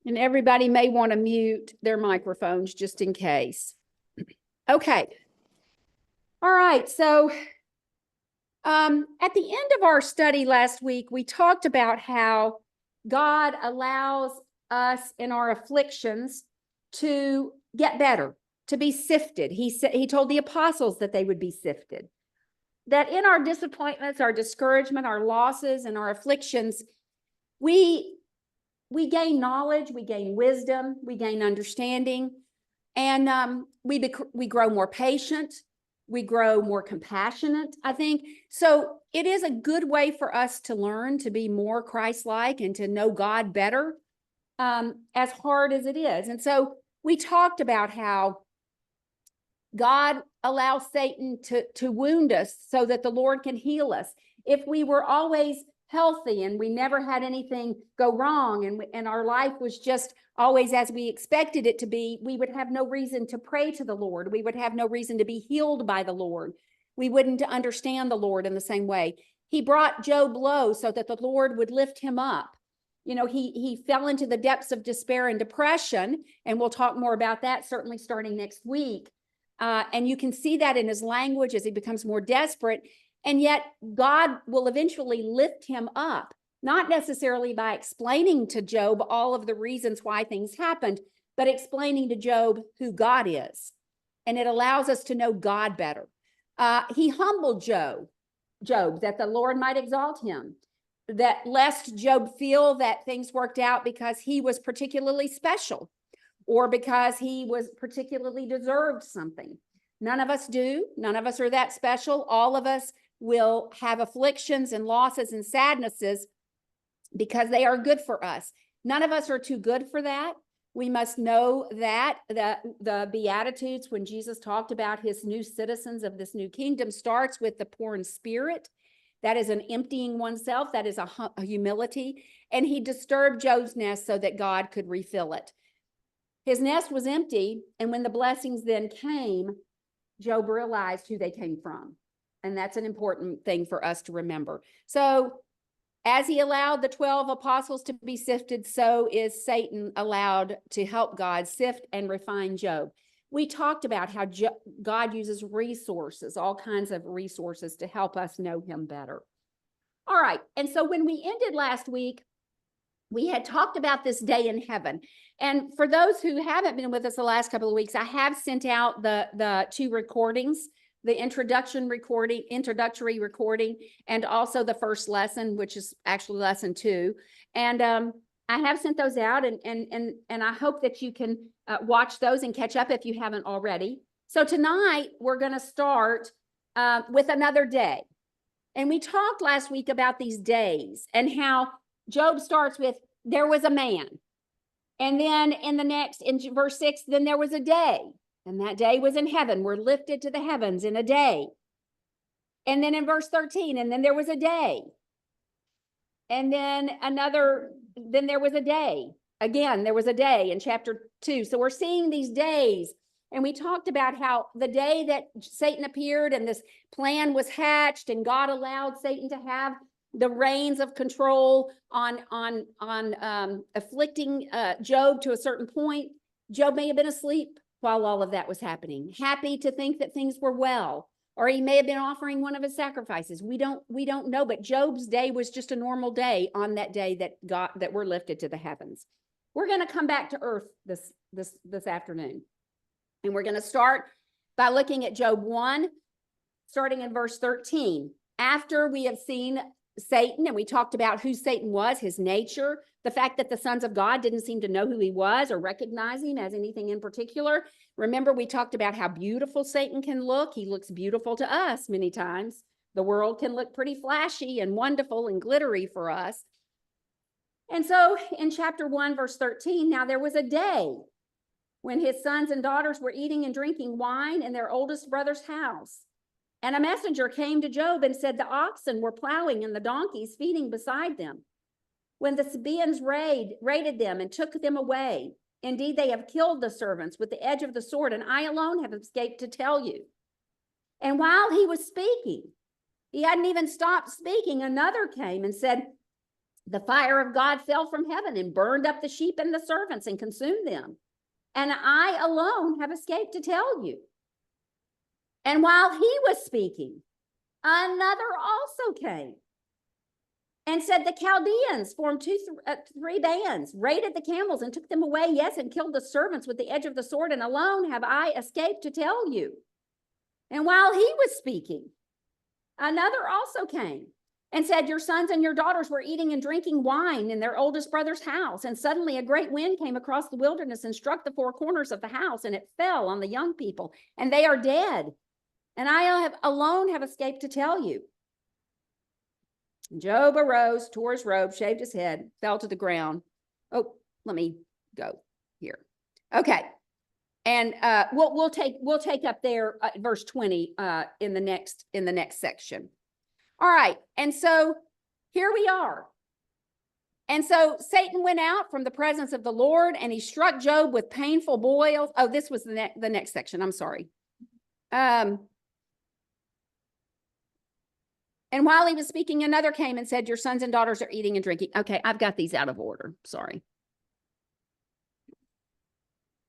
And everybody may want to mute their microphones just in case. Okay. All right. So at the end of our study last week, we talked about how God allows us in our afflictions to get better, to be sifted. He told the apostles that they would be sifted. That in our disappointments, our discouragement, our losses, and our afflictions, we gain knowledge, we gain wisdom, we gain understanding, and we grow more patient, we grow more compassionate, I think. So it is a good way for us to learn to be more Christ-like and to know God better, as hard as it is. And so we talked about how God allows Satan to wound us so that the Lord can heal us. If we were always healthy and we never had anything go wrong and our life was just always as we expected it to be, we would have no reason to pray to the Lord. We would have no reason to be healed by the Lord. We wouldn't understand the Lord in the same way. He brought Job low so that the Lord would lift him up. You know, he fell into the depths of despair and depression, and we'll talk more about that certainly starting next week. And you can see that in his language as he becomes more desperate. And yet God will eventually lift him up, not necessarily by explaining to Job all of the reasons why things happened, but explaining to Job who God is. And it allows us to know God better. He humbled Job that the Lord might exalt him, that lest Job feel that things worked out because he was particularly special, or because he was particularly deserved something. None of us do. None of us are that special. All of us will have afflictions and losses and sadnesses because they are good for us. None of us are too good for that. We must know that the Beatitudes, when Jesus talked about his new citizens of this new kingdom, starts with the poor in spirit. That is an emptying oneself. That is a humility. And he disturbed Job's nest so that God could refill it. His nest was empty, and when the blessings then came, Job realized who they came from. And that's an important thing for us to remember. So as he allowed the 12 apostles to be sifted, so is Satan allowed to help God sift and refine Job. We talked about how God uses resources, all kinds of resources, to help us know him better. All right, and so when we ended last week, we had talked about this day in heaven. And for those who haven't been with us the last couple of weeks, I have sent out the two recordings, the introductory recording, and also the first lesson, which is actually lesson 2. And I have sent those out, and I hope that you can watch those and catch up if you haven't already. So tonight we're going to start with another day. And we talked last week about these days and how Job starts with, there was a man. And then in verse 6, then there was a day. And that day was in heaven. We're lifted to the heavens in a day. And then in verse 13, and then there was a day. And then then there was a day. Again, there was a day in chapter 2. So we're seeing these days. And we talked about how the day that Satan appeared and this plan was hatched, and God allowed Satan to have the reins of control on afflicting Job to a certain point. Job may have been asleep while all of that was happening, happy to think that things were well, or he may have been offering one of his sacrifices. We don't know, but Job's day was just a normal day on that day that we're lifted to the heavens. We're going to come back to earth this afternoon, and we're going to start by looking at Job 1, starting in verse 13. After we have seen Satan, and we talked about who Satan was, his nature, the fact that the sons of God didn't seem to know who he was or recognize him as anything in particular. Remember, we talked about how beautiful Satan can look. He looks beautiful to us many times. The world can look pretty flashy and wonderful and glittery for us. And so in chapter 1, verse 13, now there was a day when his sons and daughters were eating and drinking wine in their oldest brother's house. And a messenger came to Job and said, the oxen were plowing and the donkeys feeding beside them, when the Sabaeans raided them and took them away. Indeed, they have killed the servants with the edge of the sword, and I alone have escaped to tell you. And while he was speaking, he hadn't even stopped speaking, another came and said, the fire of God fell from heaven and burned up the sheep and the servants and consumed them. And I alone have escaped to tell you. And while he was speaking, another also came and said, the Chaldeans formed three bands, raided the camels and took them away, yes, and killed the servants with the edge of the sword, and alone have I escaped to tell you. And while he was speaking, another also came and said, your sons and your daughters were eating and drinking wine in their oldest brother's house. And suddenly a great wind came across the wilderness and struck the four corners of the house, and it fell on the young people, and they are dead. And I alone have escaped to tell you. Job arose, tore his robe, shaved his head, fell to the ground. Oh, let me go here. Okay. And we'll take up there verse 20 in the next section. All right. And so here we are. And so Satan went out from the presence of the Lord, and he struck Job with painful boils. Oh, this was the next section. I'm sorry. And while he was speaking, another came and said, your sons and daughters are eating and drinking. Okay, I've got these out of order. Sorry.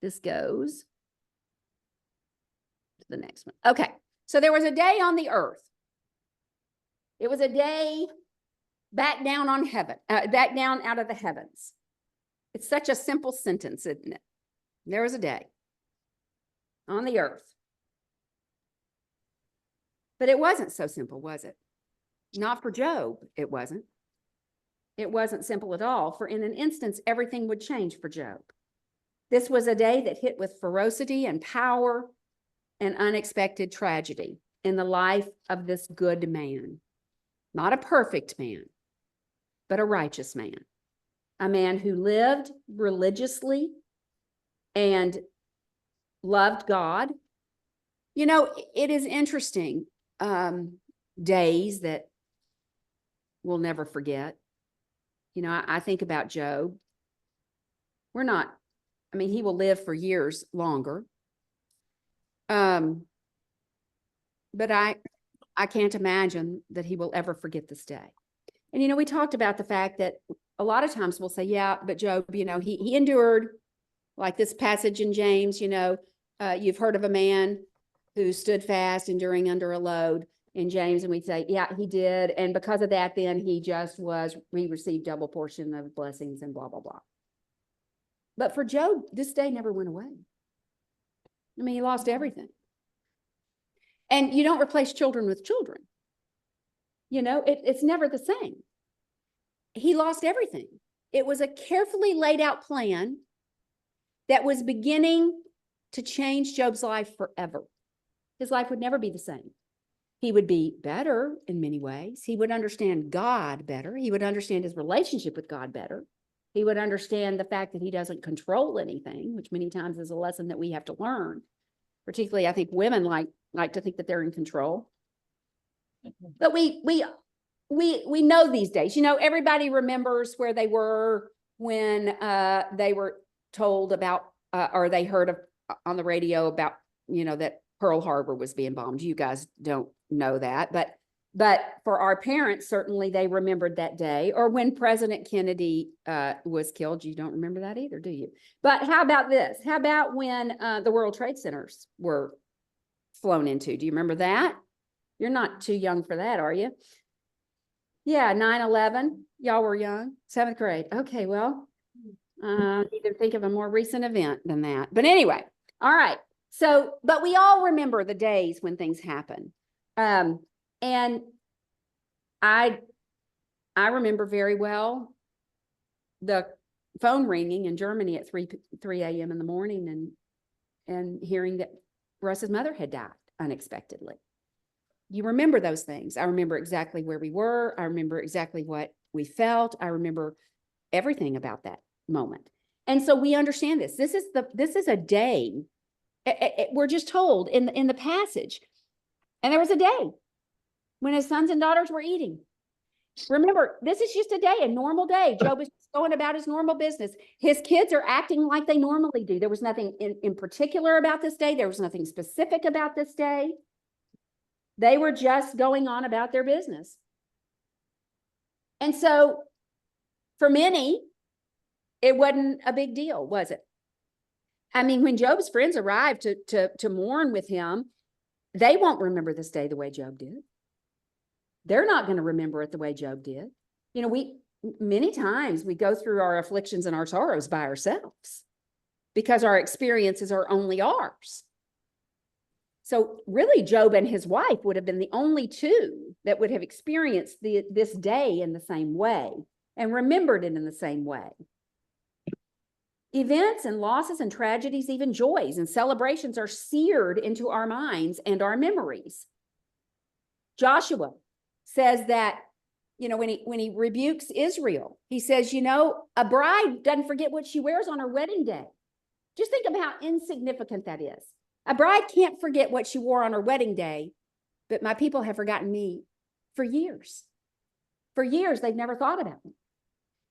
This goes to the next one. Okay, so there was a day on the earth. It was a day back down on heaven, back down out of the heavens. It's such a simple sentence, isn't it? There was a day on the earth. But it wasn't so simple, was it? Not for Job, it wasn't. It wasn't simple at all, for in an instance, everything would change for Job. This was a day that hit with ferocity and power and unexpected tragedy in the life of this good man. Not a perfect man, but a righteous man. A man who lived religiously and loved God. You know, it is interesting, days that we'll never forget. You know, I think about Job. He will live for years longer. But I can't imagine that he will ever forget this day. And, you know, we talked about the fact that a lot of times we'll say, yeah, but Job, you know, he endured, like this passage in James, you know, you've heard of a man who stood fast, enduring under a load in James, and we'd say, yeah, he did. And because of that, then he received double portion of blessings and blah, blah, blah. But for Job, this day never went away. I mean, he lost everything. And you don't replace children with children. You know, it's never the same. He lost everything. It was a carefully laid out plan that was beginning to change Job's life forever. His life would never be the same. He would be better in many ways. He would understand God better. He would understand his relationship with God better. He would understand the fact that he doesn't control anything, which many times is a lesson that we have to learn. Particularly, I think women like to think that they're in control. But we know these days, you know, everybody remembers where they were when they were told about, or they heard of on the radio about, you know, that Pearl Harbor was being bombed. You guys don't know that, but for our parents, certainly they remembered that day. Or when President Kennedy was killed. You don't remember that either, do you? But how about this? How about when the World Trade Centers were flown into? Do you remember that? You're not too young for that, are you? Yeah, 9/11. Y'all were young, 7th grade. Okay, well, you can think of a more recent event than that. But anyway, all right. So, but we all remember the days when things happen. And I remember very well the phone ringing in Germany at 3 a.m. in the morning and hearing that Russ's mother had died unexpectedly. You remember those things. I remember exactly where we were. I remember exactly what we felt. I remember everything about that moment. And so we understand this. This is a day. We're just told in the passage. And there was a day when his sons and daughters were eating. Remember, this is just a day, a normal day. Job is going about his normal business. His kids are acting like they normally do. There was nothing in particular about this day. There was nothing specific about this day. They were just going on about their business. And so For many, it wasn't a big deal, was it? I mean, when Job's friends arrived to mourn with him, they won't remember this day the way Job did. They're not going to remember it the way Job did. You know, many times we go through our afflictions and our sorrows by ourselves because our experiences are only ours. So really, Job and his wife would have been the only two that would have experienced this day in the same way and remembered it in the same way. Events and losses and tragedies, even joys and celebrations, are seared into our minds and our memories. Joshua says that, you know, when he rebukes Israel, he says, you know, a bride doesn't forget what she wears on her wedding day. Just think of how insignificant that is. A bride can't forget what she wore on her wedding day, but my people have forgotten me for years. For years, they've never thought about me.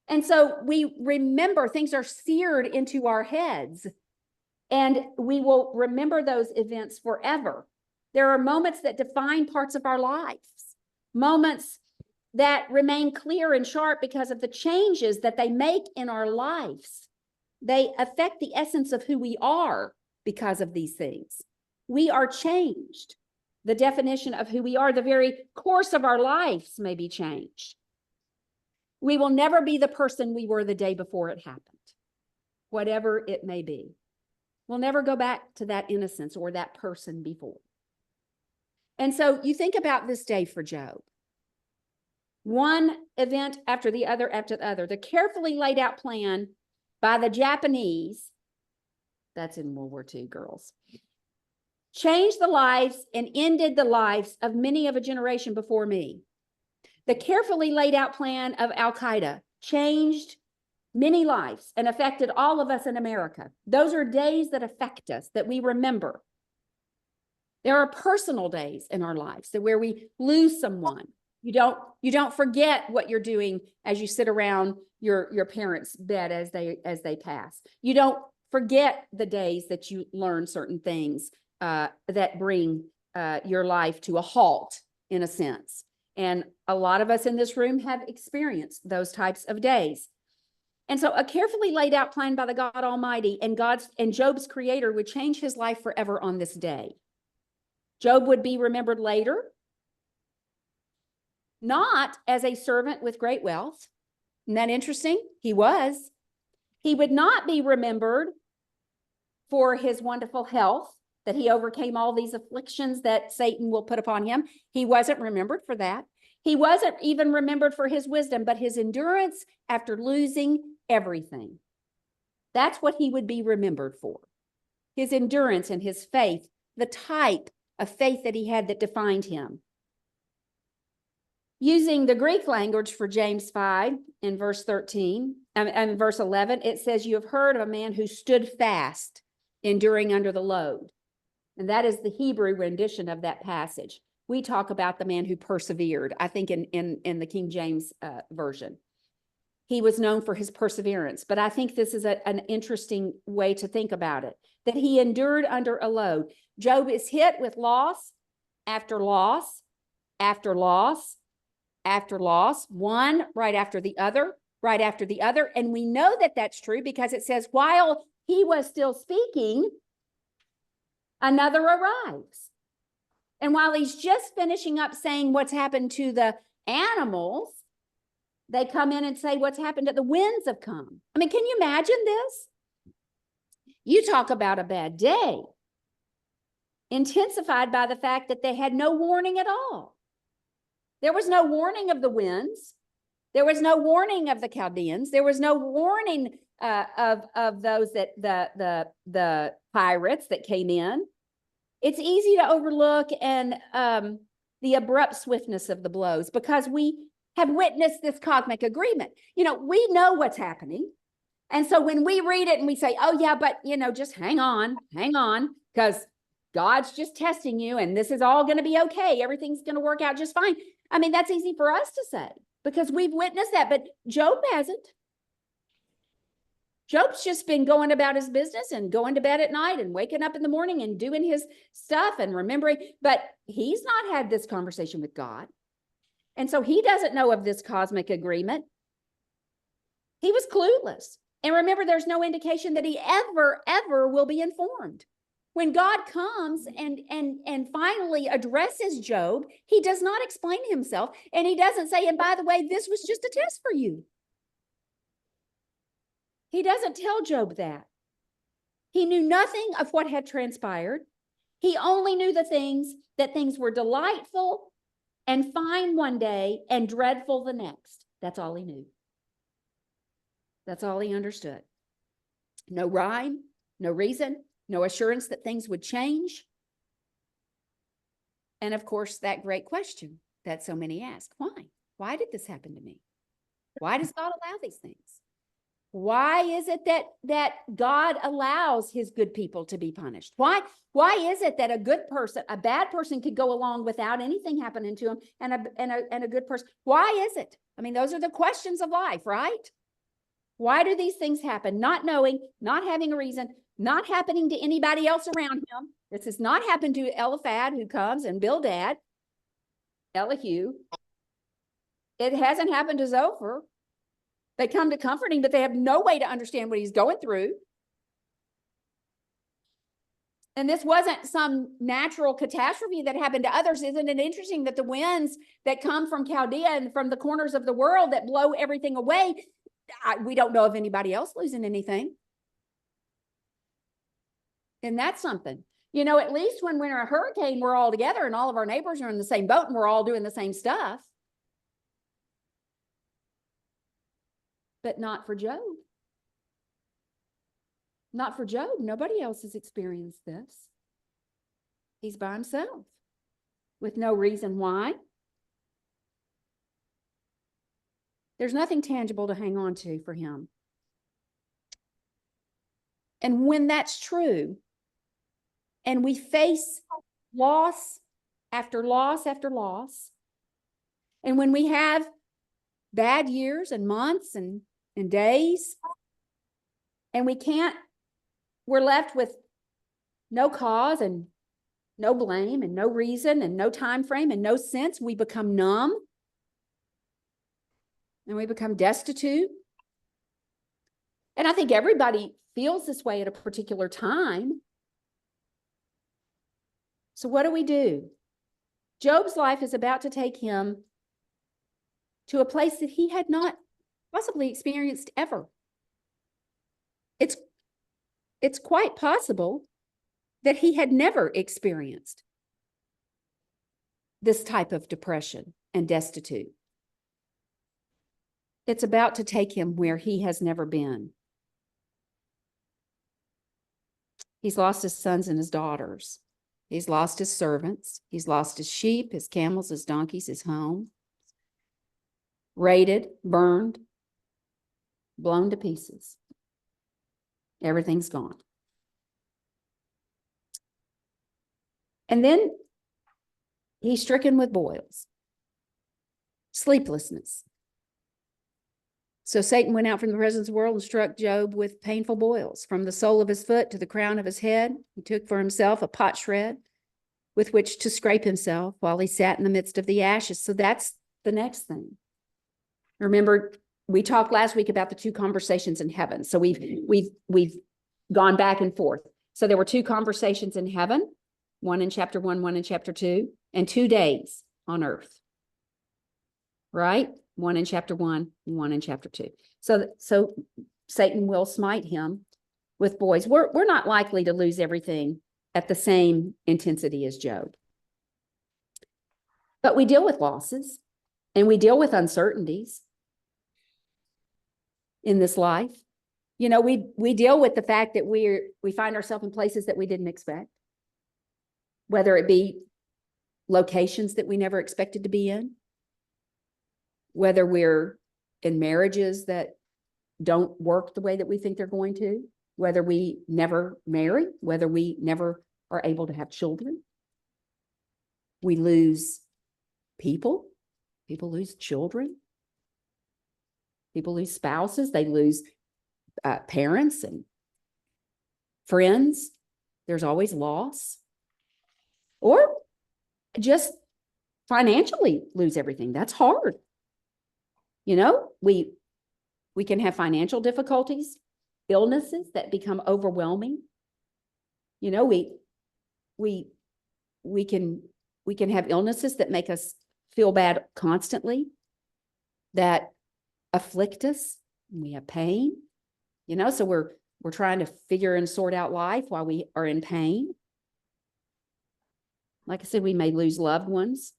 And so we remember, things are seared into our heads, and we will remember those events forever. There are moments that define parts of our lives, moments that remain clear and sharp because of the changes that they make in our lives. They affect the essence of who we are because of these things. We are changed. The definition of who we are, the very course of our lives may be changed. We will never be the person we were the day before it happened, whatever it may be. We'll never go back to that innocence or that person before. And so you think about this day for Job. One event after the other after the other. The carefully laid out plan by the Japanese, that's in World War II, girls, changed the lives and ended the lives of many of a generation before me. The carefully laid out plan of Al-Qaeda changed many lives and affected all of us in America. Those are days that affect us, that we remember. There are personal days in our lives where we lose someone. You don't forget what you're doing as you sit around your parents' bed as they pass. You don't forget the days that you learn certain things that bring your life to a halt, in a sense. And a lot of us in this room have experienced those types of days. And so a carefully laid out plan by the God Almighty and Job's creator would change his life forever on this day. Job would be remembered later, not as a servant with great wealth. Isn't that interesting? He was. He would not be remembered for his wonderful health, that he overcame all these afflictions that Satan will put upon him. He wasn't remembered for that. He wasn't even remembered for his wisdom, but his endurance after losing everything. That's what he would be remembered for. His endurance and his faith, the type of faith that he had that defined him. Using the Greek language for James 5 in verse 13 and verse 11, it says, you have heard of a man who stood fast, enduring under the load. And that is the Hebrew rendition of that passage. We talk about the man who persevered, I think in the King James version. He was known for his perseverance, but I think this is an interesting way to think about it, that he endured under a load. Job is hit with loss after loss after loss after loss, one right after the other, right after the other. And we know that that's true because it says, while he was still speaking, another arrives. And while he's just finishing up saying what's happened to the animals, they come in and say, what's happened to the winds have come. I mean, can you imagine this? You talk about a bad day, intensified by the fact that they had no warning at all. There was no warning of the winds. There was no warning of the Chaldeans. There was no warning of those that the pirates that came in. It's easy to overlook and the abrupt swiftness of the blows because we have witnessed this cosmic agreement. You know, we know what's happening. And so when we read it and we say, oh yeah, but you know, just hang on, because God's just testing you and this is all going to be okay. Everything's going to work out just fine. I mean, that's easy for us to say because we've witnessed that, but Job hasn't. Job's just been going about his business and going to bed at night and waking up in the morning and doing his stuff and remembering, but he's not had this conversation with God. And so he doesn't know of this cosmic agreement. He was clueless. And remember, there's no indication that he ever will be informed. When God comes and finally addresses Job, he does not explain himself. And he doesn't say, and by the way, this was just a test for you. He doesn't tell Job that. He knew nothing of what had transpired. He only knew that things were delightful and fine one day and dreadful the next. That's all he knew. That's all he understood. No rhyme, no reason, no assurance that things would change. And of course, that great question that so many ask, why? Why did this happen to me? Why does God allow these things? Why is it that God allows his good people to be punished? Why is it that a bad person could go along without anything happening to him and a good person? Why is it? I mean, those are the questions of life, right? Why do these things happen? Not knowing, not having a reason, not happening to anybody else around him. This has not happened to Eliphaz, who comes, and Bildad, Elihu. It hasn't happened to Zophar. They come to comfort him, but they have no way to understand what he's going through. And this wasn't some natural catastrophe that happened to others. Isn't it interesting that the winds that come from Chaldea and from the corners of the world that blow everything away, we don't know of anybody else losing anything. And that's something. You know, at least when we're in a hurricane, we're all together and all of our neighbors are in the same boat and we're all doing the same stuff. But not for Job. Not for Job. Nobody else has experienced this. He's by himself with no reason why. There's nothing tangible to hang on to for him. And when that's true, and we face loss after loss after loss, and when we have bad years and months and days, and we're left with no cause and no blame and no reason and no time frame and no sense, we become numb and we become destitute. And I think everybody feels this way at a particular time. So what do? Job's life is about to take him to a place that he had not possibly experienced ever. It's quite possible that he had never experienced this type of depression and destitute. It's about to take him where he has never been. He's lost his sons and his daughters. He's lost his servants. He's lost his sheep, his camels, his donkeys, his home. Raided, burned, blown to pieces. Everything's gone. And then he's stricken with boils, sleeplessness. So Satan went out from the presence of the world and struck Job with painful boils. From the sole of his foot to the crown of his head, he took for himself a potsherd with which to scrape himself while he sat in the midst of the ashes. So that's the next thing. Remember, we talked last week about the two conversations in heaven. So we've gone back and forth. So there were two conversations in heaven, one in chapter 1, one in chapter 2, and 2 days on earth. Right? One in chapter 1, and one in chapter 2. So Satan will smite him with boils. We're not likely to lose everything at the same intensity as Job. But we deal with losses and we deal with uncertainties in this life. You know, we deal with the fact that we find ourselves in places that we didn't expect, whether it be locations that we never expected to be in, whether we're in marriages that don't work the way that we think they're going to, whether we never marry, whether we never are able to have children. We lose people. People lose children. People lose spouses. They lose parents and friends. There's always loss. Or just financially lose everything. That's hard. You know, we We can have financial difficulties, illnesses that become overwhelming. You know, we can have illnesses that make us feel bad constantly, that afflict us. We have pain, you know, so we're trying to figure and sort out life while we are in pain. Like I said, we may lose loved ones.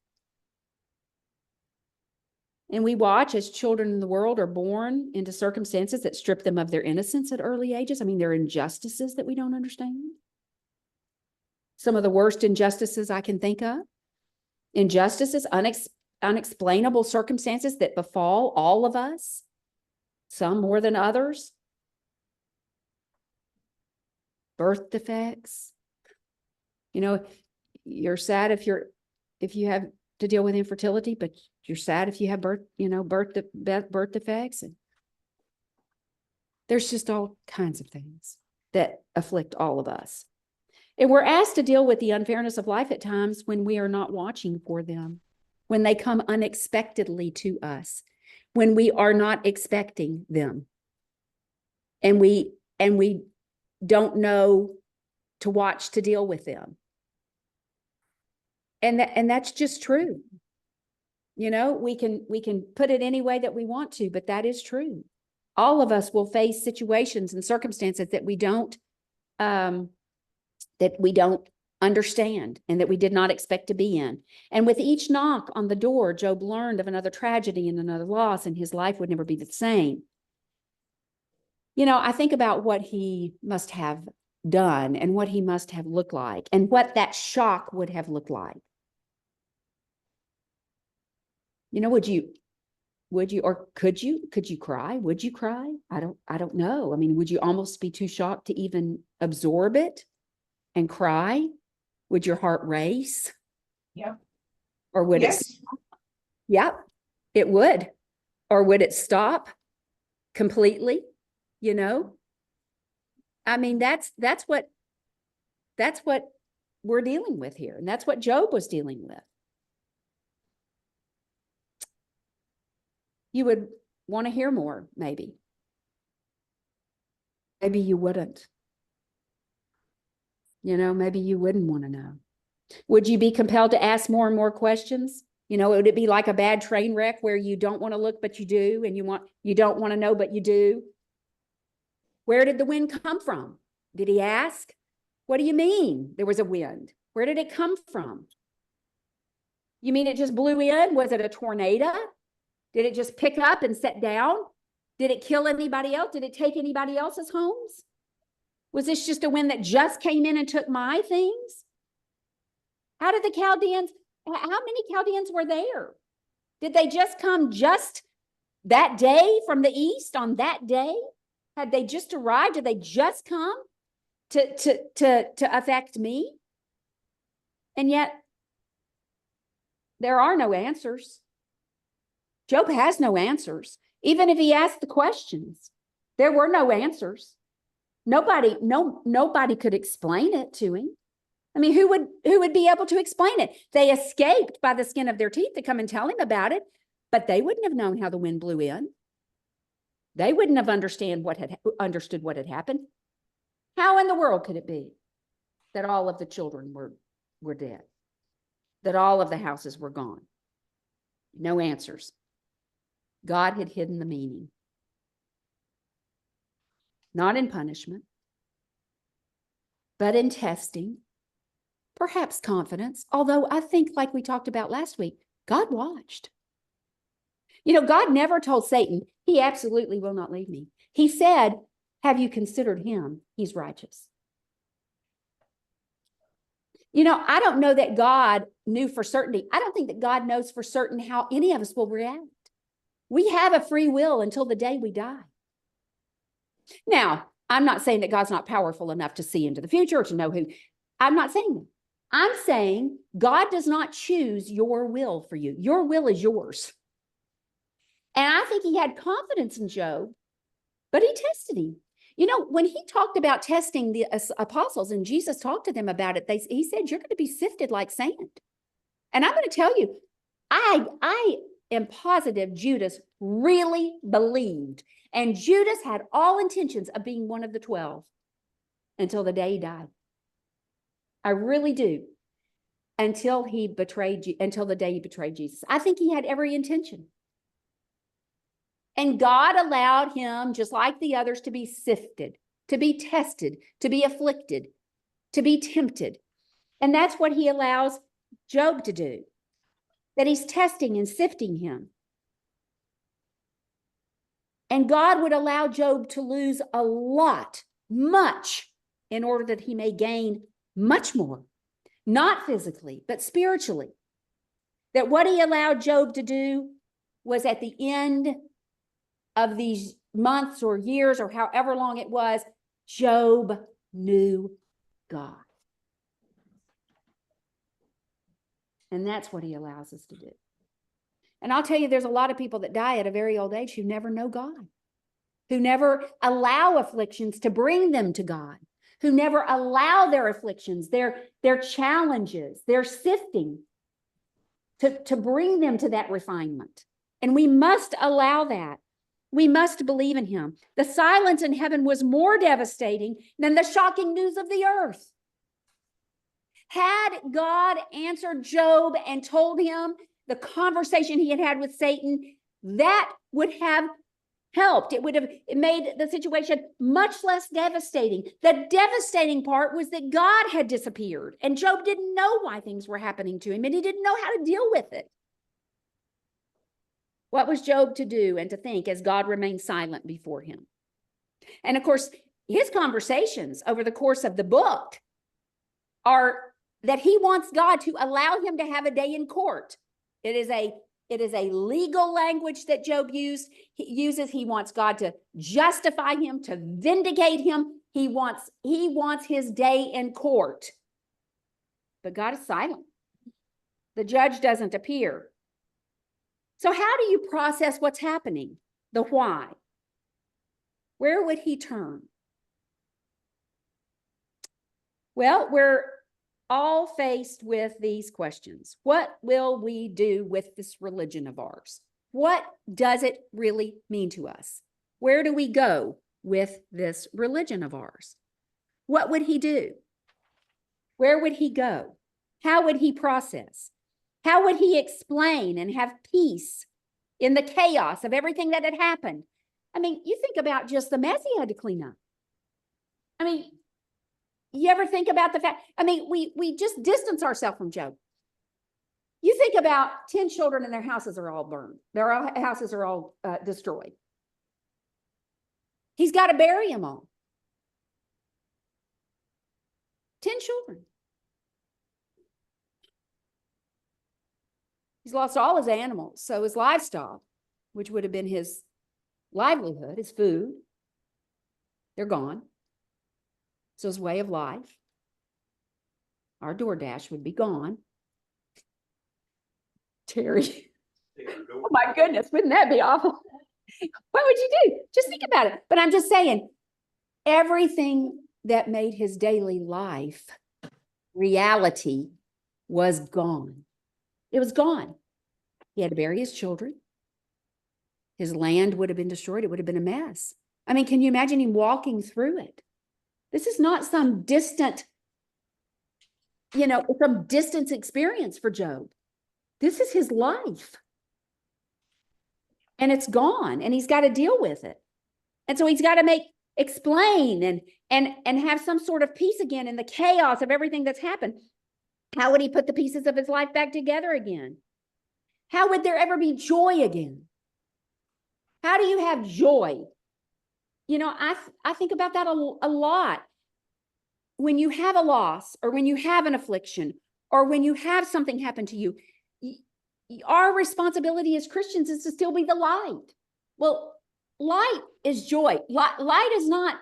And we watch as children in the world are born into circumstances that strip them of their innocence at early ages. I mean, there are injustices that we don't understand. Some of the worst injustices I can think of. Injustices, unexplainable circumstances that befall all of us, some more than others. Birth defects. You know, you're sad if you have to deal with infertility, but you're sad if you have birth defects. And there's just all kinds of things that afflict all of us. And we're asked to deal with the unfairness of life at times when we are not watching for them, when they come unexpectedly to us, when we are not expecting them. And we don't know to watch to deal with them. And that's just true. You know, we can put it any way that we want to, but that is true. All of us will face situations and circumstances that we don't understand and that we did not expect to be in. And with each knock on the door, Job learned of another tragedy and another loss, and his life would never be the same. You know, I think about what he must have done and what he must have looked like and what that shock would have looked like. You know, would you, or could you cry? Would you cry? I don't know. I mean, would you almost be too shocked to even absorb it and cry? Would your heart race? Yeah. Or would it? Yeah, it would. Or would it stop completely? You know? I mean, that's what we're dealing with here. And that's what Job was dealing with. You would want to hear more, maybe. Maybe you wouldn't. You know, maybe you wouldn't want to know. Would you be compelled to ask more and more questions? You know, would it be like a bad train wreck where you don't want to look, but you do, and you don't want to know, but you do? Where did the wind come from? Did he ask? What do you mean there was a wind? Where did it come from? You mean it just blew in? Was it a tornado? Did it just pick up and set down? Did it kill anybody else? Did it take anybody else's homes? Was this just a wind that just came in and took my things? How many Chaldeans were there? Did they just come just that day from the east on that day? Had they just arrived? Did they just come to affect me? And yet, there are no answers. Job has no answers. Even if he asked the questions, there were no answers. Nobody could explain it to him. I mean, who would be able to explain it? They escaped by the skin of their teeth to come and tell him about it, but they wouldn't have known how the wind blew in. They wouldn't have understood what had happened. How in the world could it be that all of the children were dead? That all of the houses were gone? No answers. God had hidden the meaning. Not in punishment, but in testing, perhaps confidence. Although I think, like we talked about last week, God watched. You know, God never told Satan, he absolutely will not leave me. He said, have you considered him? He's righteous. You know, I don't know that God knew for certainty. I don't think that God knows for certain how any of us will react. We have a free will until the day we die. Now, I'm not saying that God's not powerful enough to see into the future or to know who. I'm not saying that. I'm saying God does not choose your will for you. Your will is yours. And I think he had confidence in Job, but he tested him. You know, when he talked about testing the apostles and Jesus talked to them about it, he said, you're going to be sifted like sand. And I'm going to tell you, I am positive Judas really believed And Judas had all intentions of being one of the 12 until the day he died. I really do. Until the day he betrayed Jesus. I think he had every intention. And God allowed him, just like the others, to be sifted, to be tested, to be afflicted, to be tempted. And that's what he allows Job to do, that he's testing and sifting him. And God would allow Job to lose a lot, much, in order that he may gain much more, not physically, but spiritually. That what he allowed Job to do was at the end of these months or years or however long it was, Job knew God. And that's what he allows us to do. And I'll tell you, there's a lot of people that die at a very old age who never know God, who never allow afflictions to bring them to God, who never allow their afflictions, their challenges, their sifting to bring them to that refinement. And we must allow that. We must believe in him. The silence in heaven was more devastating than the shocking news of the earth. Had God answered Job and told him the conversation he had had with Satan, that would have helped. It would have made the situation much less devastating. The devastating part was that God had disappeared and Job didn't know why things were happening to him and he didn't know how to deal with it. What was Job to do and to think as God remained silent before him? And of course, his conversations over the course of the book are that he wants God to allow him to have a day in court. It is a legal language that Job uses. He wants God to justify him, to vindicate him. He wants his day in court. But God is silent. The judge doesn't appear. So how do you process what's happening? The why? Where would he turn? Well, we're all faced with these questions. What will we do with this religion of ours? What does it really mean to us? Where do we go with this religion of ours? What would he do? Where would he go? How would he process? How would he explain and have peace in the chaos of everything that had happened? I mean, you think about just the mess he had to clean up. I mean, you ever think about the fact, we just distance ourselves from Job. You think about 10 children and their houses are all burned. Their houses are all destroyed. He's got to bury them all. 10 children. He's lost all his animals. So his livestock, which would have been his livelihood, his food, they're gone. So his way of life, our DoorDash would be gone. Terry, oh my goodness, wouldn't that be awful? What would you do? Just think about it. But I'm just saying, everything that made his daily life reality was gone. It was gone. He had to bury his children. His land would have been destroyed. It would have been a mess. I mean, can you imagine him walking through it? This is not some distant, some distant experience for Job. This is his life. And it's gone, and he's got to deal with it. And so he's got to explain and have some sort of peace again in the chaos of everything that's happened. How would he put the pieces of his life back together again? How would there ever be joy again? How do you have joy? I think about that a lot. When you have a loss or when you have an affliction or when you have something happen to you, our responsibility as Christians is to still be the light. Well, light is joy. Light is not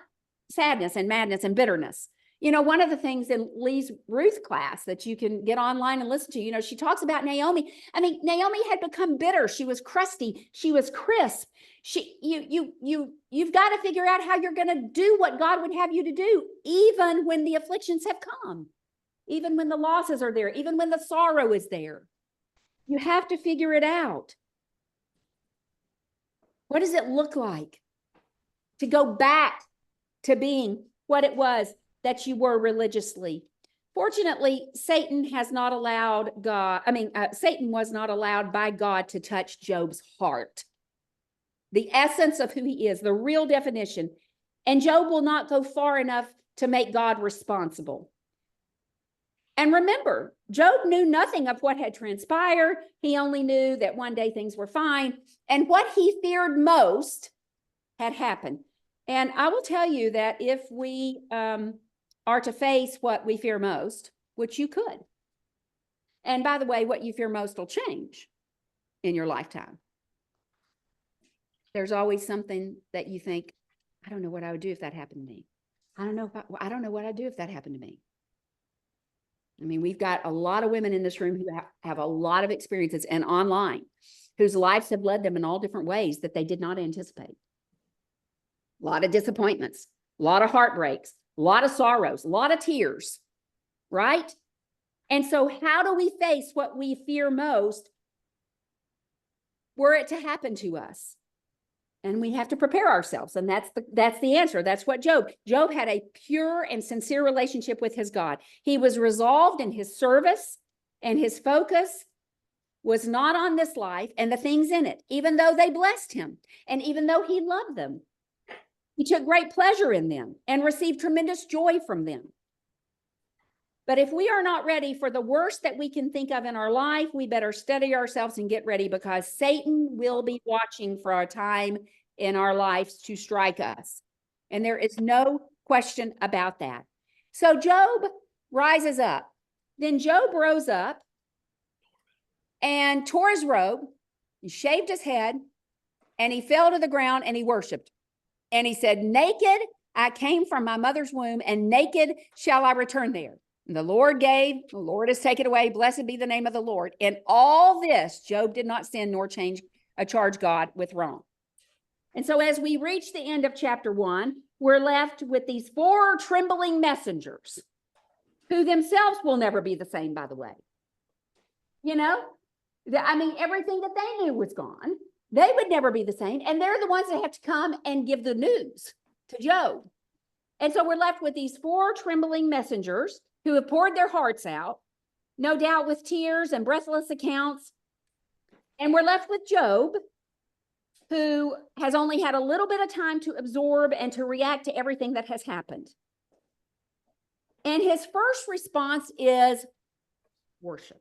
sadness and madness and bitterness. One of the things in Lee's Ruth class that you can get online and listen to, she talks about Naomi. I mean, Naomi had become bitter. She was crusty. She was crisp. You've got to figure out how you're going to do what God would have you to do, even when the afflictions have come, even when the losses are there, even when the sorrow is there. You have to figure it out. What does it look like to go back to being what it was that you were religiously. Fortunately, Satan was not allowed by God to touch Job's heart. The essence of who he is, the real definition. And Job will not go far enough to make God responsible. And remember, Job knew nothing of what had transpired. He only knew that one day things were fine. And what he feared most had happened. And I will tell you that if we are to face what we fear most, which you could. And by the way, what you fear most will change in your lifetime. There's always something that you think, I don't know what I would do if that happened to me. I don't know what I'd do if that happened to me. I mean, we've got a lot of women in this room who have a lot of experiences and online whose lives have led them in all different ways that they did not anticipate. A lot of disappointments, a lot of heartbreaks, a lot of sorrows, a lot of tears, right? And so how do we face what we fear most were it to happen to us? And we have to prepare ourselves. And that's the answer. That's what Job had a pure and sincere relationship with his God. He was resolved in his service, and his focus was not on this life and the things in it, even though they blessed him. And even though he loved them, he took great pleasure in them and received tremendous joy from them. But if we are not ready for the worst that we can think of in our life, we better study ourselves and get ready, because Satan will be watching for a time in our lives to strike us. And there is no question about that. So Job rises up. Then Job rose up and tore his robe, he shaved his head, and he fell to the ground and he worshiped. And he said, naked I came from my mother's womb, and naked shall I return there. The Lord gave, the Lord has taken away. Blessed be the name of the Lord. In all this, Job did not sin nor charge God with wrong. And so as we reach the end of chapter 1, we're left with these 4 trembling messengers who themselves will never be the same, by the way. You know, everything that they knew was gone. They would never be the same. And they're the ones that have to come and give the news to Job. And so we're left with these 4 trembling messengers who have poured their hearts out, no doubt with tears and breathless accounts. And we're left with Job, who has only had a little bit of time to absorb and to react to everything that has happened. And his first response is worship.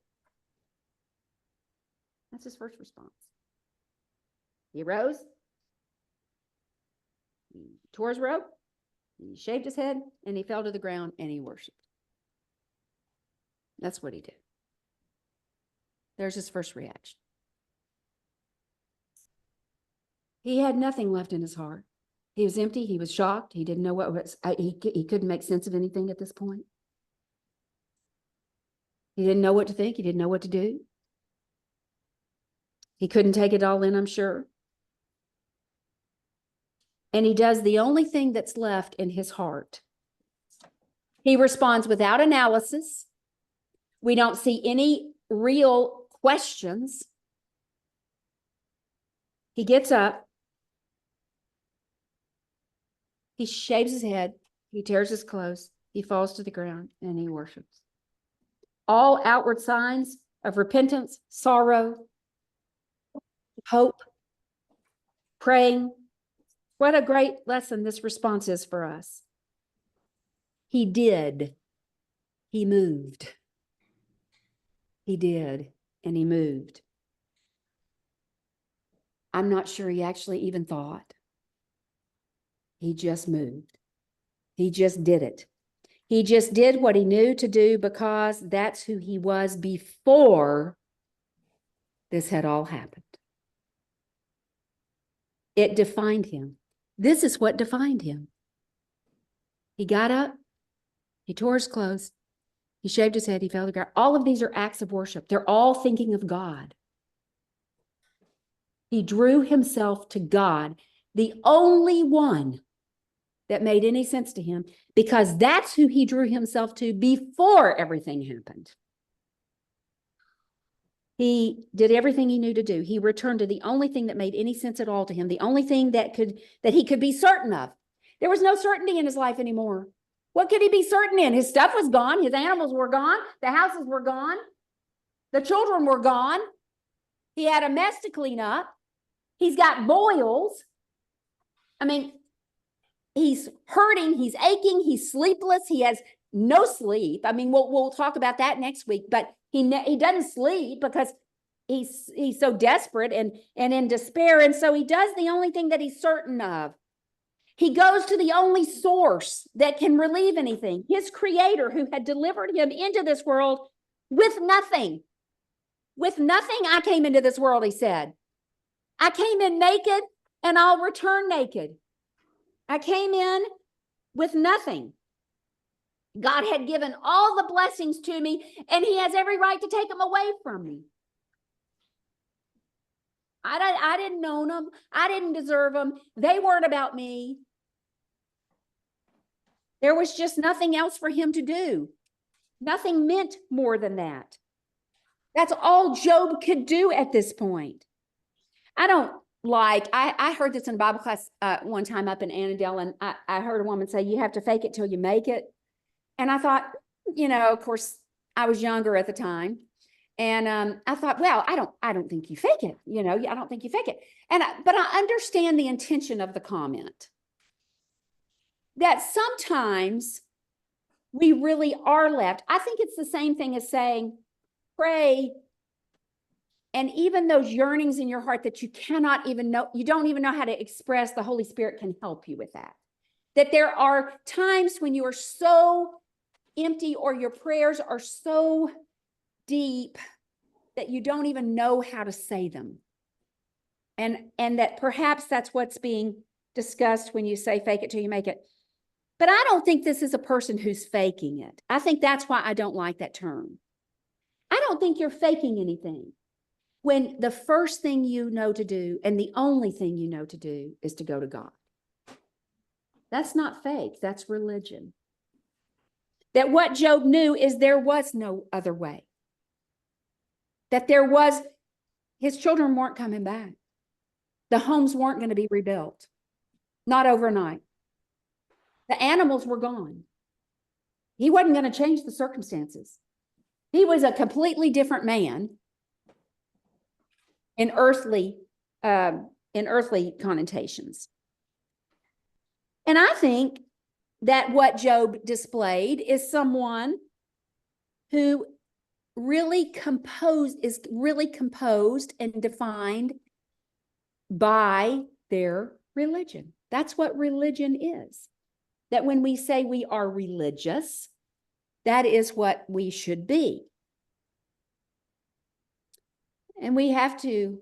That's his first response. He arose, he tore his robe, he shaved his head, and he fell to the ground and he worshiped. That's what he did. There's his first reaction. He had nothing left in his heart. He was empty. He was shocked. He didn't know what was, he couldn't make sense of anything at this point. He didn't know what to think. He didn't know what to do. He couldn't take it all in, I'm sure. And he does the only thing that's left in his heart. He responds without analysis. We don't see any real questions. He gets up. He shaves his head. He tears his clothes. He falls to the ground and he worships. All outward signs of repentance, sorrow, hope, praying. What a great lesson this response is for us. He did. He moved. He did, and he moved. I'm not sure he actually even thought. He just moved. He just did it. He just did what he knew to do, because that's who he was before this had all happened. It defined him. This is what defined him. He got up, he tore his clothes, he shaved his head, he fell to the ground. All of these are acts of worship. They're all thinking of God. He drew himself to God, the only one that made any sense to him, because that's who he drew himself to before everything happened. He did everything he knew to do. He returned to the only thing that made any sense at all to him, the only thing that he could be certain of. There was no certainty in his life anymore. What could he be certain in? His stuff was gone. His animals were gone. The houses were gone. The children were gone. He had a mess to clean up. He's got boils. I mean, he's hurting. He's aching. He's sleepless. He has no sleep. I mean, we'll talk about that next week, but he doesn't sleep because he's so desperate and in despair. And so he does the only thing that he's certain of. He goes to the only source that can relieve anything, his creator who had delivered him into this world with nothing. With nothing, I came into this world, he said. I came in naked and I'll return naked. I came in with nothing. God had given all the blessings to me, and he has every right to take them away from me. I didn't own them. I didn't deserve them. They weren't about me. There was just nothing else for him to do. Nothing meant more than that. That's all Job could do at this point. I heard this in Bible class one time up in Annandale, and I heard a woman say, you have to fake it till you make it. And I thought, of course, I was younger at the time. And I thought, well, I don't think you fake it. I don't think you fake it. But I understand the intention of the comment. That sometimes we really are left. I think it's the same thing as saying, pray. And even those yearnings in your heart that you cannot even know, you don't even know how to express, the Holy Spirit can help you with that. That there are times when you are so empty or your prayers are so deep that you don't even know how to say them. And that perhaps that's what's being discussed when you say fake it till you make it. But I don't think this is a person who's faking it. I think that's why I don't like that term. I don't think you're faking anything when the first thing you know to do and the only thing you know to do is to go to God. That's not fake. That's religion. That what Job knew is there was no other way. That his children weren't coming back. The homes weren't going to be rebuilt. Not overnight. The animals were gone. He wasn't going to change the circumstances. He was a completely different man in earthly connotations. And I think that what Job displayed is someone who is really composed and defined by their religion. That's what religion is. That when we say we are religious, that is what we should be. And we have to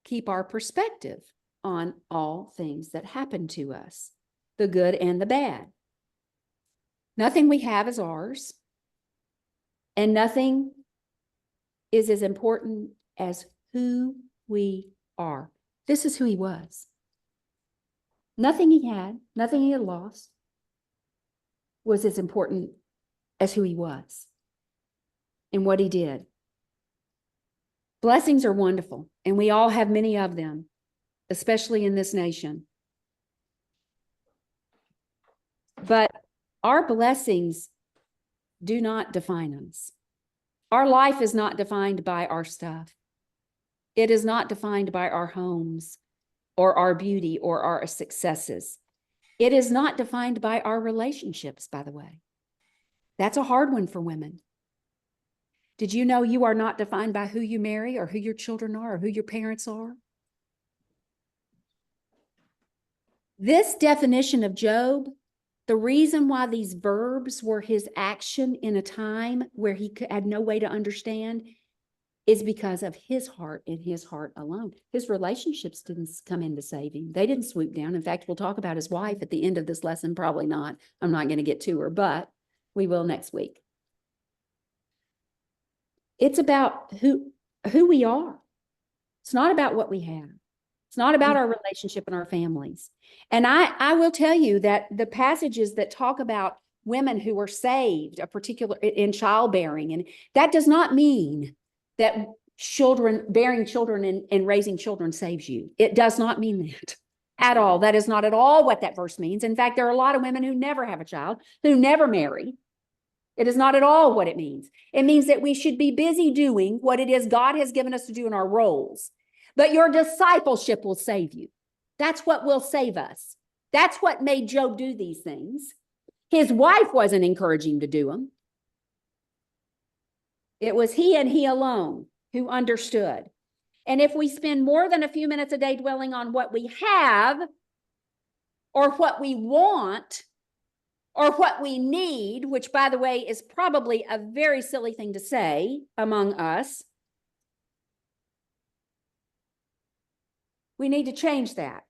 keep our perspective on all things that happen to us, the good and the bad. Nothing we have is ours, and nothing is as important as who we are. This is who he was. Nothing he had lost was as important as who he was and what he did. Blessings are wonderful, and we all have many of them, especially in this nation. But our blessings do not define us. Our life is not defined by our stuff. It is not defined by our homes or our beauty or our successes. It is not defined by our relationships, by the way. That's a hard one for women. Did you know you are not defined by who you marry or who your children are or who your parents are? This definition of Job, the reason why these verbs were his action in a time where he had no way to understand is because of his heart and his heart alone. His relationships didn't come in to save him. They didn't swoop down. In fact, we'll talk about his wife at the end of this lesson. Probably not. I'm not going to get to her, but we will next week. It's about who we are. It's not about what we have. It's not about our relationship and our families. And I will tell you that the passages that talk about women who are saved, in childbearing, and that does not mean that bearing children and raising children saves you. It does not mean that at all. That is not at all what that verse means. In fact, there are a lot of women who never have a child, who never marry. It is not at all what it means. It means that we should be busy doing what it is God has given us to do in our roles. But your discipleship will save you. That's what will save us. That's what made Job do these things. His wife wasn't encouraging him to do them. It was he and he alone who understood. And if we spend more than a few minutes a day dwelling on what we have, or what we want, or what we need, which, by the way, is probably a very silly thing to say among us, we need to change that.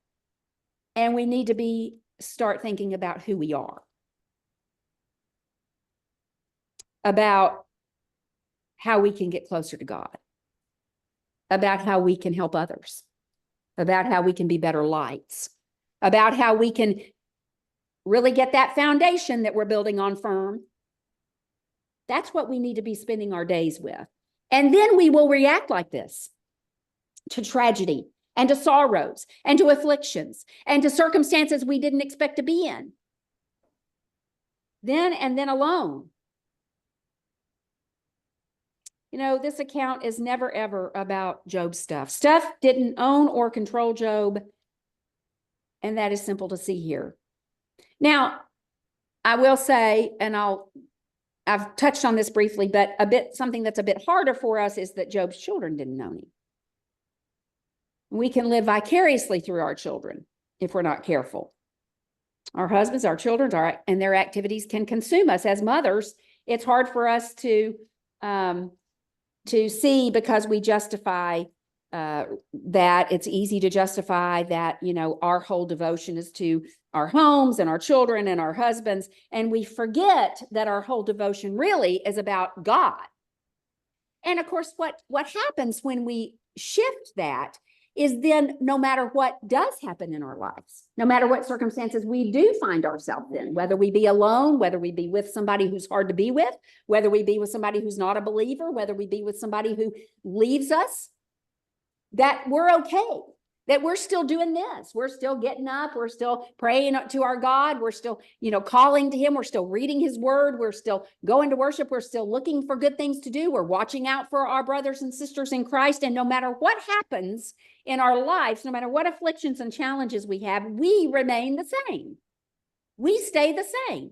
And we need to start thinking about who we are, about how we can get closer to God, about how we can help others, about how we can be better lights, about how we can really get that foundation that we're building on firm. That's what we need to be spending our days with. And then we will react like this to tragedy and to sorrows and to afflictions and to circumstances we didn't expect to be in. Then and then alone. You know, this account is never, ever about Job's stuff. Stuff didn't own or control Job. And that is simple to see here. Now, I will say, and I've touched on this briefly, but something that's a bit harder for us is that Job's children didn't know him. We can live vicariously through our children if we're not careful. Our husbands, our children, and their activities can consume us. As mothers, it's hard for us to see, because we justify that. It's easy to justify that, you know, our whole devotion is to our homes and our children and our husbands. And we forget that our whole devotion really is about God. And of course, what happens when we shift that is then no matter what does happen in our lives, no matter what circumstances we do find ourselves in, whether we be alone, whether we be with somebody who's hard to be with, whether we be with somebody who's not a believer, whether we be with somebody who leaves us, that we're okay, that we're still doing this. We're still getting up. We're still praying to our God. We're still, you know, calling to him. We're still reading his word. We're still going to worship. We're still looking for good things to do. We're watching out for our brothers and sisters in Christ. And no matter what happens in our lives, no matter what afflictions and challenges we have, we remain the same. We stay the same.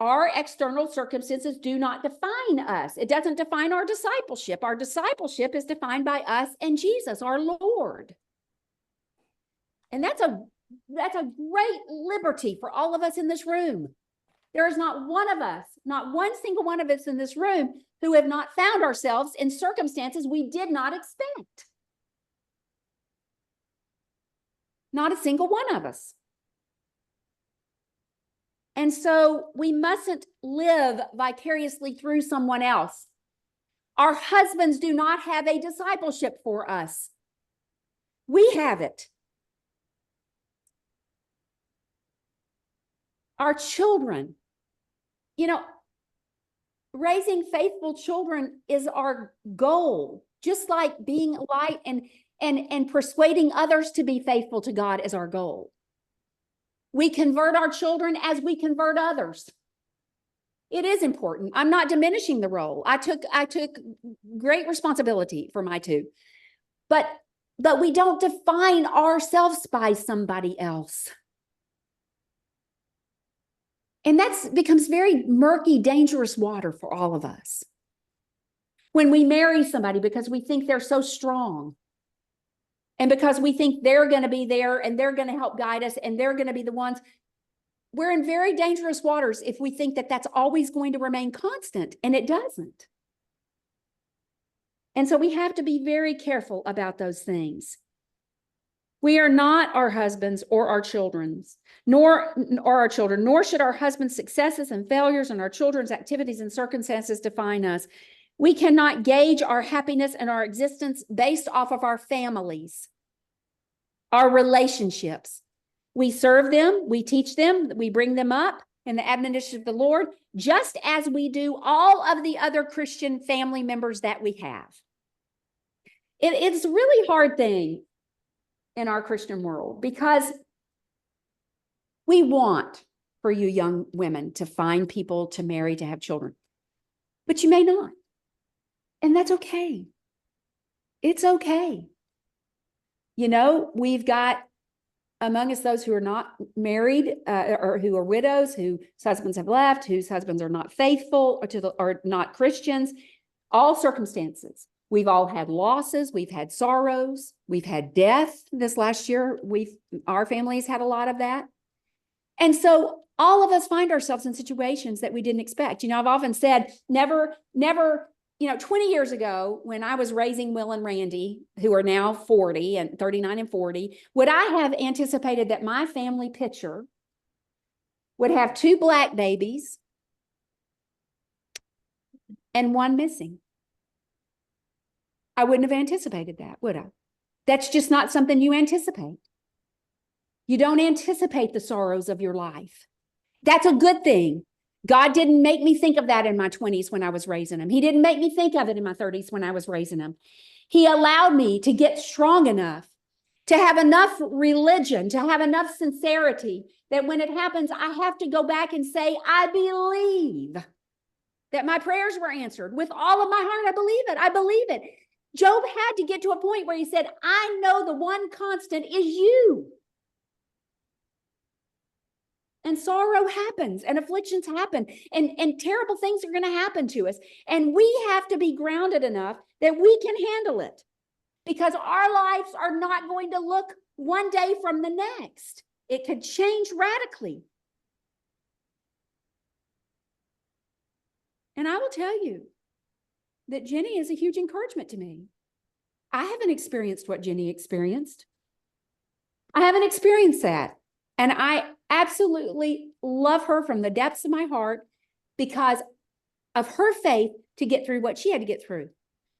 Our external circumstances do not define us. It doesn't define our discipleship. Our discipleship is defined by us and Jesus, our Lord. And that's a great liberty for all of us in this room. There is not one of us, not one single one of us in this room, who have not found ourselves in circumstances we did not expect. Not a single one of us. And so we mustn't live vicariously through someone else. Our husbands do not have a discipleship for us. We have it. Our children, you know, raising faithful children is our goal, just like being light and persuading others to be faithful to God is our goal. We convert our children as we convert others. It is important. I'm not diminishing the role. I took great responsibility for my two, but we don't define ourselves by somebody else. And that becomes very murky, dangerous water for all of us. When we marry somebody because we think they're so strong, and because we think they're going to be there and they're going to help guide us and they're going to be the ones, we're in very dangerous waters if we think that that's always going to remain constant, and it doesn't. And so we have to be very careful about those things. We are not our husbands or our children's, nor should our husband's successes and failures and our children's activities and circumstances define us. We cannot gauge our happiness and our existence based off of our families, our relationships. We serve them, we teach them, we bring them up in the admonition of the Lord, just as we do all of the other Christian family members that we have. It's a really hard thing in our Christian world because we want for you young women to find people to marry, to have children, but you may not. And that's okay. It's okay. You know, we've got among us those who are not married or who are widows, whose husbands have left, whose husbands are not faithful or not Christians, all circumstances. We've all had losses. We've had sorrows. We've had death this last year. Our families had a lot of that. And so all of us find ourselves in situations that we didn't expect. You know, I've often said, never, 20 years ago, when I was raising Will and Randy, who are now 40 and 39 and 40, would I have anticipated that my family picture would have 2 black babies and 1 missing? I wouldn't have anticipated that, would I? That's just not something you anticipate. You don't anticipate the sorrows of your life. That's a good thing. God didn't make me think of that in my 20s when I was raising him. He didn't make me think of it in my 30s when I was raising him. He allowed me to get strong enough, to have enough religion, to have enough sincerity that when it happens, I have to go back and say, I believe that my prayers were answered. With all of my heart, I believe it. I believe it. Job had to get to a point where he said, I know the one constant is you. And sorrow happens and afflictions happen and terrible things are going to happen to us. And we have to be grounded enough that we can handle it because our lives are not going to look one day from the next. It could change radically. And I will tell you that Jenny is a huge encouragement to me. I haven't experienced what Jenny experienced. I haven't experienced that. And I absolutely love her from the depths of my heart because of her faith to get through what she had to get through.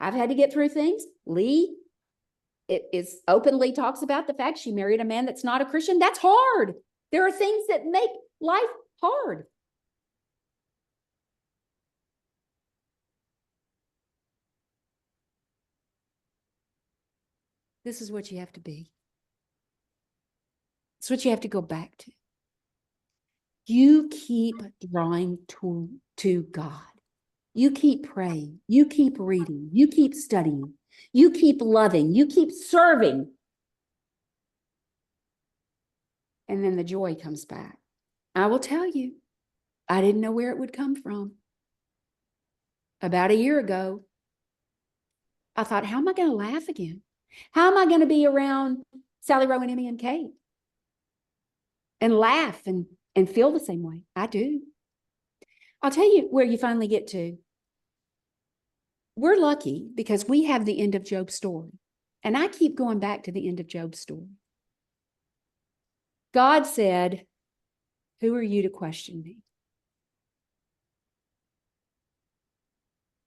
I've had to get through things. Lee openly talks about the fact she married a man that's not a Christian. That's hard. There are things that make life hard. This is what you have to be. It's what you have to go back to. You keep drawing to God. You keep praying. You keep reading. You keep studying. You keep loving. You keep serving. And then the joy comes back. I will tell you, I didn't know where it would come from. About a year ago, I thought, how am I going to laugh again? How am I going to be around Sally Rowe and Emmy and Kate and laugh and feel the same way? I do. I'll tell you where you finally get to. We're lucky because we have the end of Job's story. And I keep going back to the end of Job's story. God said, who are you to question me?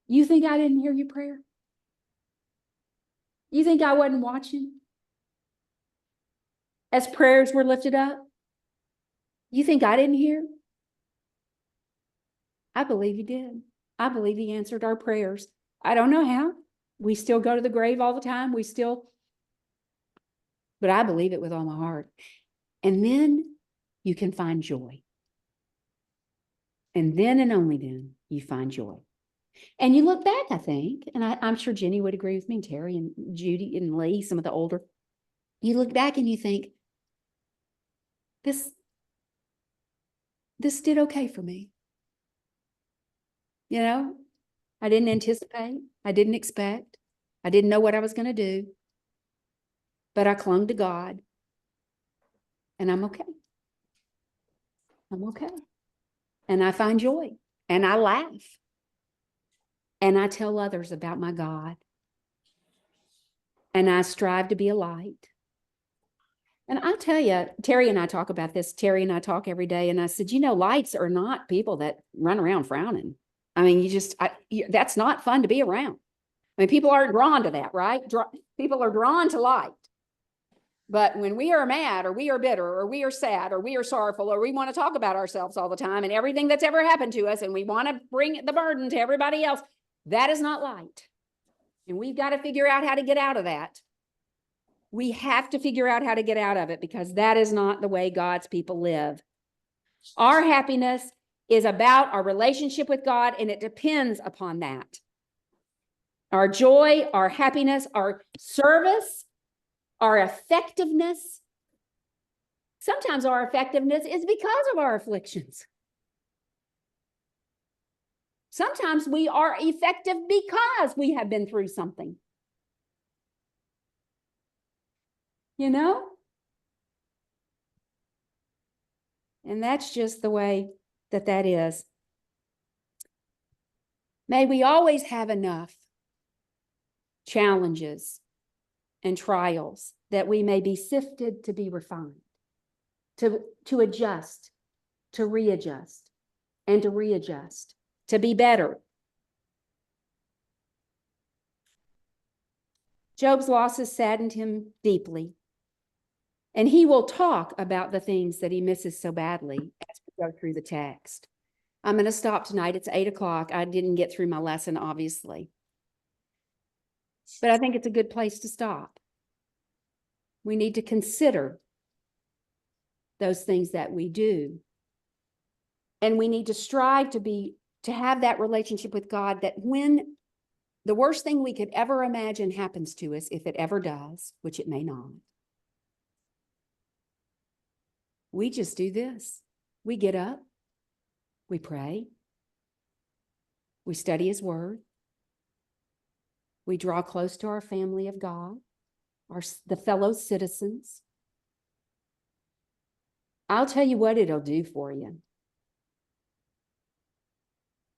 You think I didn't hear your prayer? You think I wasn't watching? As prayers were lifted up? You think I didn't hear? I believe he did. I believe he answered our prayers. I don't know how. We still go to the grave all the time. But I believe it with all my heart. And then you can find joy. And then and only then you find joy. And you look back, I think, and I'm sure Jenny would agree with me, and Terry and Judy and Lee, some of the older. You look back and you think, this did okay for me. You know, I didn't anticipate. I didn't expect. I didn't know what I was going to do. But I clung to God. And I'm okay. I'm okay. And I find joy. And I laugh. And I tell others about my God. And I strive to be a light. And I'll tell you, Terry and I talk about this. Terry and I talk every day. And I said, lights are not people that run around frowning. I mean, that's not fun to be around. I mean, people aren't drawn to that, right? People are drawn to light. But when we are mad or we are bitter or we are sad or we are sorrowful or we want to talk about ourselves all the time and everything that's ever happened to us and we want to bring the burden to everybody else, that is not light. And we've got to figure out how to get out of that. We have to figure out how to get out of it, because that is not the way God's people live. Our happiness is about our relationship with God, and it depends upon that. Our joy, our happiness, our service, our effectiveness. Sometimes our effectiveness is because of our afflictions. Sometimes we are effective because we have been through something. You know? And that's just the way that is. May we always have enough challenges and trials that we may be sifted to be refined, to adjust, to readjust, and to readjust, to be better. Job's losses saddened him deeply, and he will talk about the things that he misses so badly as we go through the text. I'm going to stop tonight. It's 8 o'clock. I didn't get through my lesson, obviously. But I think it's a good place to stop. We need to consider those things that we do. And we need to strive to have that relationship with God, that when the worst thing we could ever imagine happens to us, if it ever does, which it may not, we just do this. We get up, we pray, we study His Word, we draw close to our family of God, the fellow citizens. I'll tell you what it'll do for you.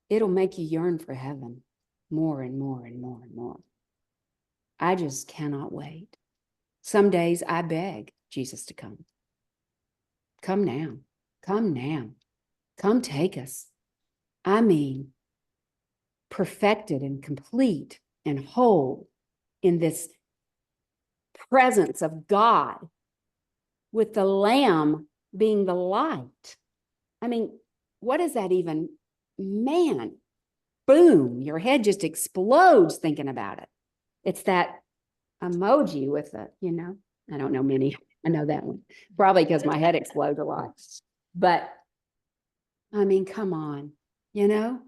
It'll make you yearn for heaven more and more and more and more. I just cannot wait. Some days I beg Jesus to come. Come now. Come now. Come take us. I mean, perfected and complete and whole in this presence of God, with the Lamb being the light. I mean, what is that even? Man, boom, your head just explodes thinking about it. It's that emoji with the, I don't know many. I know that one. Probably because my head explodes a lot. But, I mean, come on, And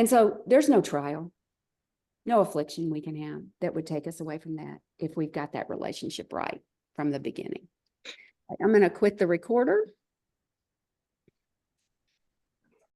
so there's no trial, no affliction we can have that would take us away from that if we've got that relationship right from the beginning. I'm going to quit the recorder.